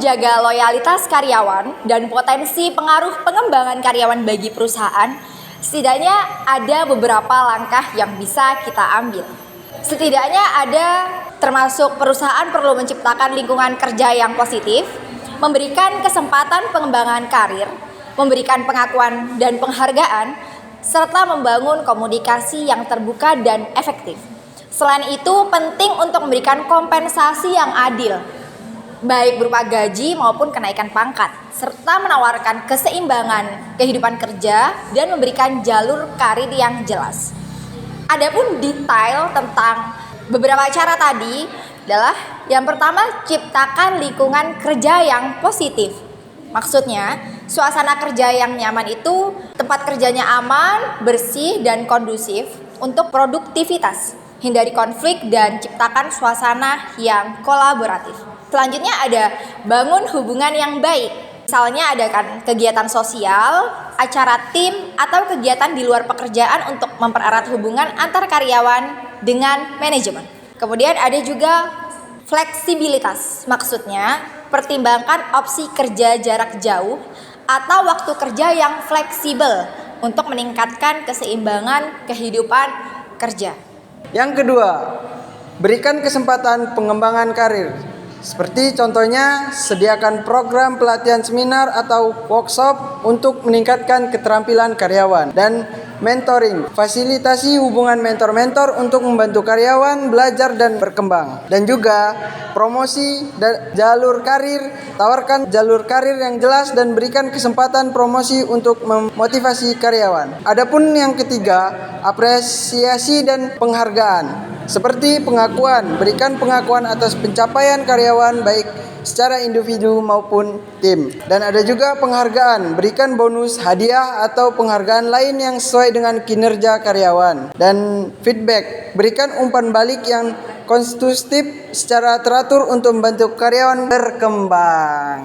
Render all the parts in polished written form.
menjaga loyalitas karyawan dan potensi pengaruh pengembangan karyawan bagi perusahaan, setidaknya ada beberapa langkah yang bisa kita ambil. Setidaknya ada, termasuk perusahaan perlu menciptakan lingkungan kerja yang positif, memberikan kesempatan pengembangan karir, memberikan pengakuan dan penghargaan, serta membangun komunikasi yang terbuka dan efektif. Selain itu, penting untuk memberikan kompensasi yang adil, baik berupa gaji maupun kenaikan pangkat, serta menawarkan keseimbangan kehidupan kerja dan memberikan jalur karir yang jelas. Adapun detail tentang beberapa cara tadi adalah yang pertama, ciptakan lingkungan kerja yang positif. Maksudnya, suasana kerja yang nyaman itu tempat kerjanya aman, bersih, dan kondusif untuk produktivitas. Hindari konflik dan ciptakan suasana yang kolaboratif. Selanjutnya ada bangun hubungan yang baik. Misalnya adakan kegiatan sosial, acara tim, atau kegiatan di luar pekerjaan untuk mempererat hubungan antar karyawan dengan manajemen. Kemudian ada juga fleksibilitas. Maksudnya, pertimbangkan opsi kerja jarak jauh atau waktu kerja yang fleksibel untuk meningkatkan keseimbangan kehidupan kerja. Yang kedua, berikan kesempatan pengembangan karir. Seperti contohnya, sediakan program pelatihan seminar atau workshop untuk meningkatkan keterampilan karyawan. Dan mentoring, fasilitasi hubungan mentor-mentor untuk membantu karyawan belajar dan berkembang. Dan juga promosi jalur karir, tawarkan jalur karir yang jelas dan berikan kesempatan promosi untuk memotivasi karyawan. Adapun yang ketiga, apresiasi dan penghargaan. Seperti pengakuan, berikan pengakuan atas pencapaian karyawan baik secara individu maupun tim. Dan ada juga penghargaan, berikan bonus, hadiah atau penghargaan lain yang sesuai dengan kinerja karyawan. Dan feedback, berikan umpan balik yang konstruktif secara teratur untuk membantu karyawan berkembang.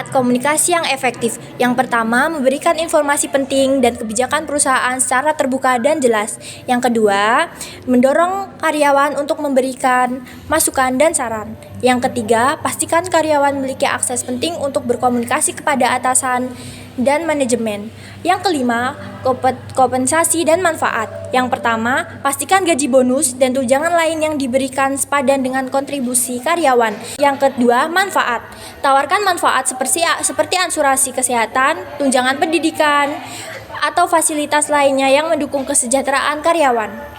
Komunikasi yang efektif. Yang pertama, memberikan informasi penting dan kebijakan perusahaan secara terbuka dan jelas. Yang kedua, mendorong karyawan untuk memberikan masukan dan saran. Yang ketiga, pastikan karyawan memiliki akses penting untuk berkomunikasi kepada atasan dan manajemen. Yang kelima, kompensasi dan manfaat. Yang pertama, pastikan gaji bonus dan tunjangan lain yang diberikan sepadan dengan kontribusi karyawan. Yang kedua, manfaat. Tawarkan manfaat seperti asuransi kesehatan, tunjangan pendidikan, atau fasilitas lainnya yang mendukung kesejahteraan karyawan.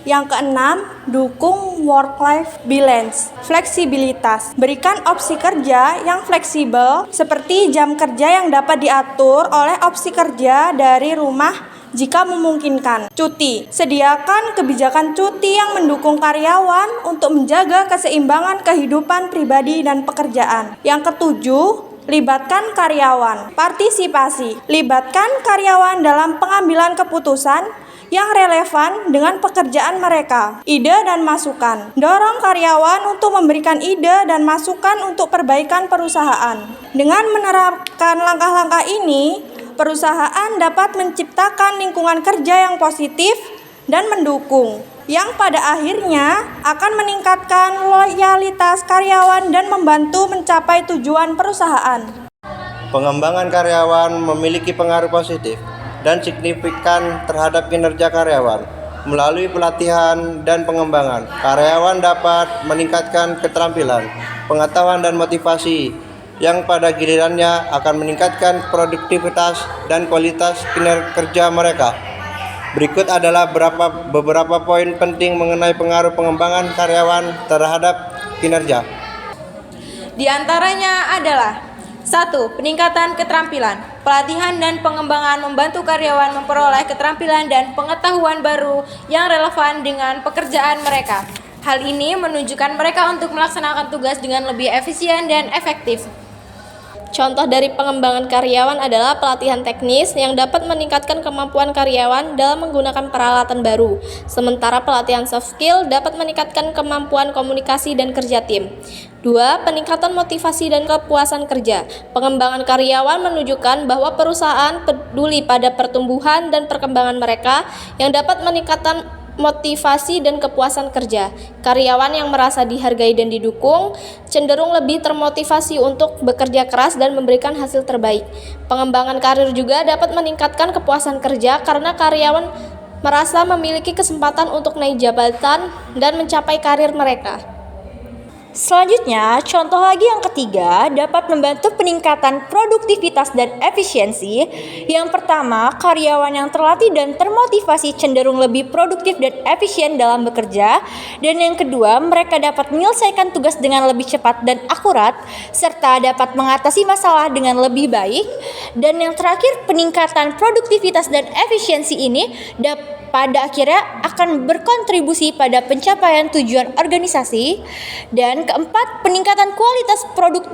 Yang keenam, dukung work-life balance, fleksibilitas. Berikan opsi kerja yang fleksibel seperti jam kerja yang dapat diatur oleh opsi kerja dari rumah jika memungkinkan. Cuti, sediakan kebijakan cuti yang mendukung karyawan untuk menjaga keseimbangan kehidupan pribadi dan pekerjaan. Yang ketujuh, libatkan karyawan. Partisipasi, libatkan karyawan dalam pengambilan keputusan yang relevan dengan pekerjaan mereka. Ide dan masukan. Dorong karyawan untuk memberikan ide dan masukan untuk perbaikan perusahaan. Dengan menerapkan langkah-langkah ini, perusahaan dapat menciptakan lingkungan kerja yang positif dan mendukung, yang pada akhirnya akan meningkatkan loyalitas karyawan dan membantu mencapai tujuan perusahaan. Pengembangan karyawan memiliki pengaruh positif dan signifikan terhadap kinerja karyawan. Melalui pelatihan dan pengembangan, karyawan dapat meningkatkan keterampilan, pengetahuan dan motivasi yang pada gilirannya akan meningkatkan produktivitas dan kualitas kinerja mereka. Berikut adalah beberapa poin penting mengenai pengaruh pengembangan karyawan terhadap kinerja. Di antaranya adalah 1. Peningkatan keterampilan. Pelatihan dan pengembangan membantu karyawan memperoleh keterampilan dan pengetahuan baru yang relevan dengan pekerjaan mereka. Hal ini menunjukkan mereka untuk melaksanakan tugas dengan lebih efisien dan efektif. Contoh dari pengembangan karyawan adalah pelatihan teknis yang dapat meningkatkan kemampuan karyawan dalam menggunakan peralatan baru. Sementara pelatihan soft skill dapat meningkatkan kemampuan komunikasi dan kerja tim. 2. Peningkatan motivasi dan kepuasan kerja. Pengembangan karyawan menunjukkan bahwa perusahaan peduli pada pertumbuhan dan perkembangan mereka yang dapat motivasi dan kepuasan kerja. Karyawan yang merasa dihargai dan didukung cenderung lebih termotivasi untuk bekerja keras dan memberikan hasil terbaik. Pengembangan karir juga dapat meningkatkan kepuasan kerja karena karyawan merasa memiliki kesempatan untuk naik jabatan dan mencapai karir mereka. Selanjutnya, contoh lagi yang ketiga dapat membantu peningkatan produktivitas dan efisiensi. Yang pertama, karyawan yang terlatih dan termotivasi cenderung lebih produktif dan efisien dalam bekerja. Dan yang kedua, mereka dapat menyelesaikan tugas dengan lebih cepat dan akurat, serta dapat mengatasi masalah dengan lebih baik. Dan yang terakhir, peningkatan produktivitas dan efisiensi ini pada akhirnya akan berkontribusi pada pencapaian tujuan organisasi. Dan keempat, peningkatan kualitas produk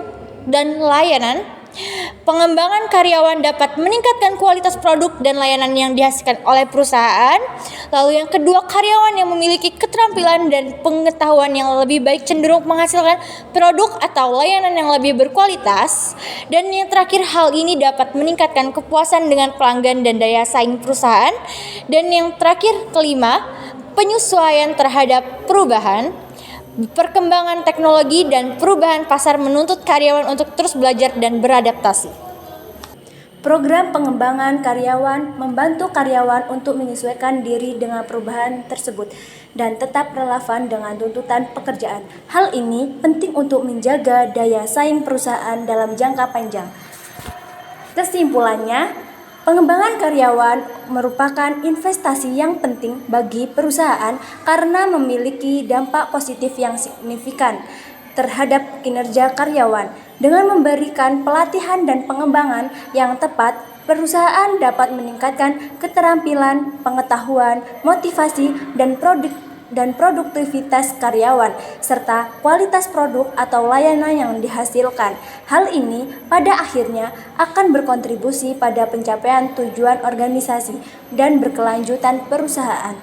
dan layanan. Pengembangan karyawan dapat meningkatkan kualitas produk dan layanan yang dihasilkan oleh perusahaan. Lalu yang kedua, karyawan yang memiliki keterampilan dan pengetahuan yang lebih baik cenderung menghasilkan produk atau layanan yang lebih berkualitas. Dan yang terakhir, hal ini dapat meningkatkan kepuasan dengan pelanggan dan daya saing perusahaan. Dan yang terakhir, kelima, penyesuaian terhadap perubahan. Perkembangan teknologi dan perubahan pasar menuntut karyawan untuk terus belajar dan beradaptasi. Program pengembangan karyawan membantu karyawan untuk menyesuaikan diri dengan perubahan tersebut dan tetap relevan dengan tuntutan pekerjaan. Hal ini penting untuk menjaga daya saing perusahaan dalam jangka panjang. Kesimpulannya, pengembangan karyawan merupakan investasi yang penting bagi perusahaan karena memiliki dampak positif yang signifikan terhadap kinerja karyawan. Dengan memberikan pelatihan dan pengembangan yang tepat, perusahaan dapat meningkatkan keterampilan, pengetahuan, motivasi, dan produktivitas karyawan, serta kualitas produk atau layanan yang dihasilkan. Hal ini pada akhirnya akan berkontribusi pada pencapaian tujuan organisasi dan berkelanjutan perusahaan.